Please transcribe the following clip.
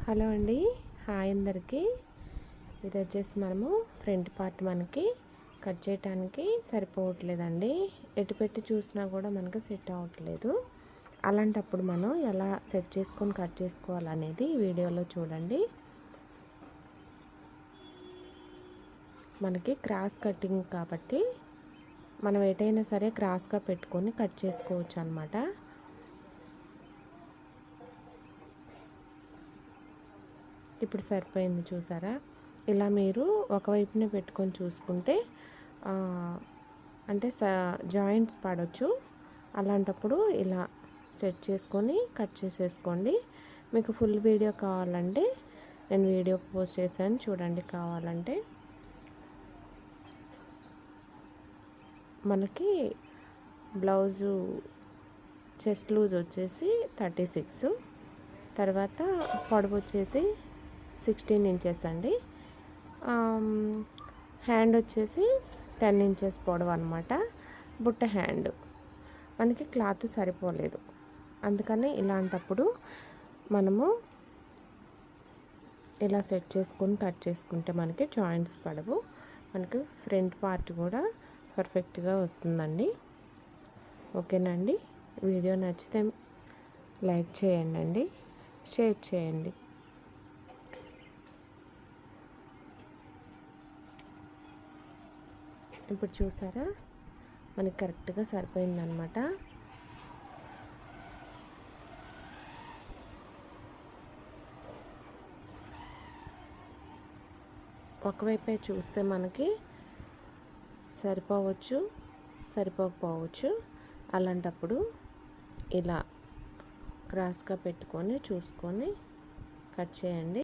Hello అండి, hi అందరికీ. ఇది వచ్చేసి మనము ఫ్రంట్ పార్ట్ మనకి కట్ చేయడానికి సరిపోవట్లేదండి. ఎటు పెట్టి చూసినా కూడా మనకు సెట్ అవ్వట్లేదు. అలాంటప్పుడు మనం ఎలా సెట్ చేసుకొని కట్ చేసుకోవాలనేది ఈ వీడియోలో చూడండి. మనకి క్రాస్ కటింగ్ కాబట్టి మనం ఎటైనా సరే క్రాస్గా పెట్టుకొని కట్ చేసుకోవచ్చు అన్నమాట. ఇప్పుడు సరిపోయింది చూసారా. ఇలా మీరు ఒకవైపునే పెట్టుకొని చూసుకుంటే అంటే జాయింట్స్ పడవచ్చు. అలాంటప్పుడు ఇలా సెట్ చేసుకొని కట్ చేసేసుకోండి. మీకు ఫుల్ వీడియో కావాలంటే నేను వీడియో పోస్ట్ చేశాను చూడండి. కావాలంటే మనకి బ్లౌజు చెస్ట్ లూజ్ వచ్చేసి 36, తర్వాత పొడవు వచ్చేసి 16 ఇంచెస్ అండి. హ్యాండ్ వచ్చేసి 10 ఇంచెస్ పొడవు అనమాట. బుట్ట హ్యాండ్ మనకి క్లాత్ సరిపోలేదు. అందుకని ఇలాంటప్పుడు మనము ఇలా సెట్ చేసుకొని కట్ చేసుకుంటే మనకి జాయింట్స్ పడవు. మనకి ఫ్రంట్ పార్ట్ కూడా పర్ఫెక్ట్గా వస్తుందండి. ఓకేనండి. వీడియో నచ్చితే లైక్ చేయండి, షేర్ చేయండి. ఇప్పుడు చూసారా మనకి కరెక్ట్గా సరిపోయిందనమాట. ఒకవైపే చూస్తే మనకి సరిపోవచ్చు, సరిపోకపోవచ్చు. అలాంటప్పుడు ఇలా క్రాస్గా పెట్టుకొని చూసుకొని కట్ చేయండి.